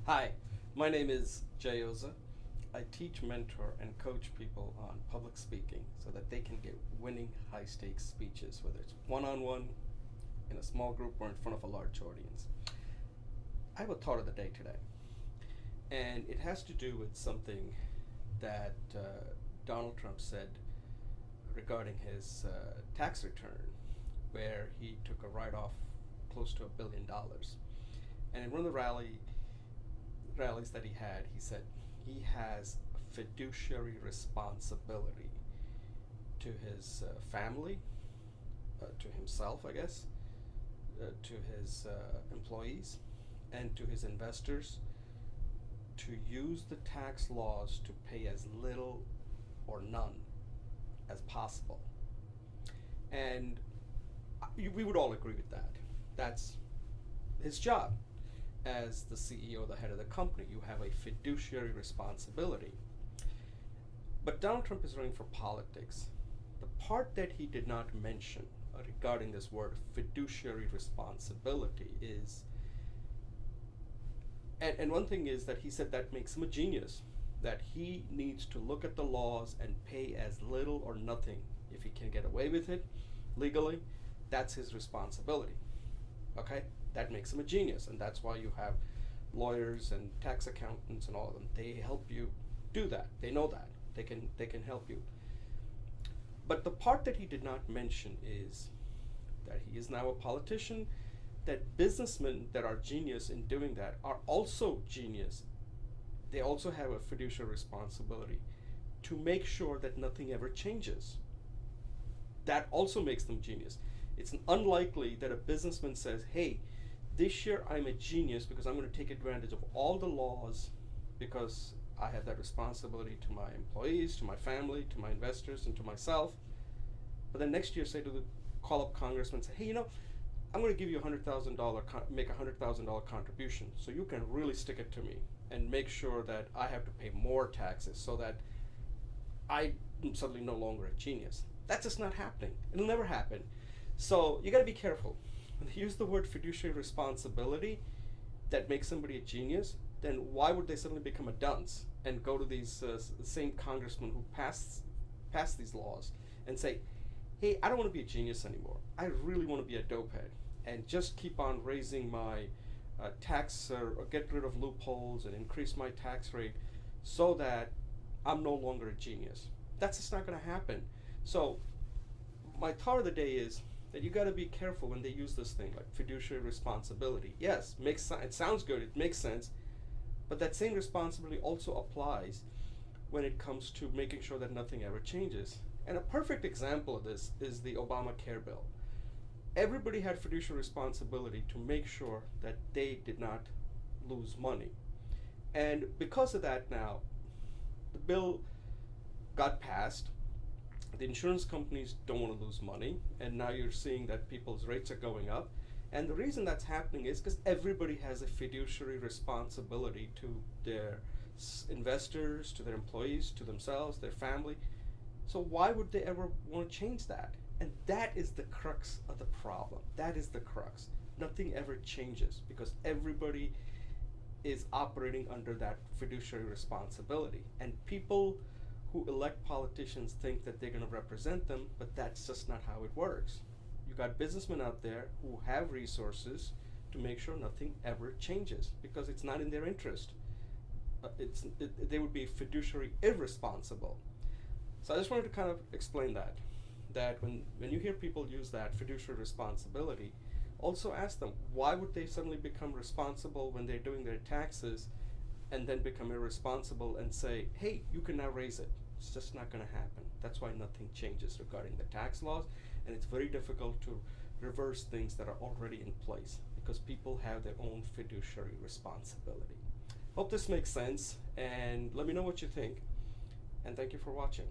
Hi, my name is Jay Oza. I teach, mentor, and coach people on public speaking so that they can get winning high stakes speeches, whether it's one on one, in a small group, or in front of a large audience. I have a thought of the day today, and it has to do with something that Donald Trump said regarding his tax return, where he took a write off close to $1 billion. And in one of the rallies that he had, he said he has a fiduciary responsibility to his family, to himself, I guess, to his employees, and to his investors to use the tax laws to pay as little or none as possible. And we would all agree with that. That's his job as the CEO, the head of the company. You have a fiduciary responsibility. But Donald Trump is running for politics. The part that he did not mention regarding this word fiduciary responsibility is, and one thing is that he said that makes him a genius, that he needs to look at the laws and pay as little or nothing. If he can get away with it legally, that's his responsibility. Okay? That makes him a genius, and that's why you have lawyers and tax accountants and all of them. They help you do that. They know that. They can help you. But the part that he did not mention is that he is now a politician, that businessmen that are genius in doing that are also genius. They also have a fiduciary responsibility to make sure that nothing ever changes. That also makes them genius. It's unlikely that a businessman says, hey, this year I'm a genius because I'm going to take advantage of all the laws because I have that responsibility to my employees, to my family, to my investors, and to myself. But then next year, call up congressman and say, hey, I'm going to give you make $100,000 contribution so you can really stick it to me and make sure that I have to pay more taxes so that I'm suddenly no longer a genius. That's just not happening. It'll never happen. So you got to be careful. When they use the word fiduciary responsibility that makes somebody a genius, then why would they suddenly become a dunce and go to these same congressmen who passed these laws and say, hey, I don't want to be a genius anymore. I really want to be a dopehead and just keep on raising my tax or get rid of loopholes and increase my tax rate so that I'm no longer a genius. That's just not going to happen. So my thought of the day is that you got to be careful when they use this thing like fiduciary responsibility. Yes, it sounds good, it makes sense, but that same responsibility also applies when it comes to making sure that nothing ever changes. And a perfect example of this is the Obamacare bill. Everybody had fiduciary responsibility to make sure that they did not lose money. And because of that now, the bill got passed. The insurance companies don't want to lose money, and now you're seeing that people's rates are going up. And the reason that's happening is because everybody has a fiduciary responsibility to their investors, to their employees, to themselves, their family. So why would they ever want to change that? And that is the crux of the problem. That is the crux. Nothing ever changes because everybody is operating under that fiduciary responsibility. And people who elect politicians think that they're going to represent them, but that's just not how it works. You got businessmen out there who have resources to make sure nothing ever changes because it's not in their interest. They would be fiduciary irresponsible. So I just wanted to kind of explain that when you hear people use that fiduciary responsibility, also ask them, why would they suddenly become responsible when they're doing their taxes and then become irresponsible and say, hey, you can now raise it? It's just not going to happen. That's why nothing changes regarding the tax laws, and it's very difficult to reverse things that are already in place because people have their own fiduciary responsibility. Hope this makes sense, and let me know what you think, and thank you for watching.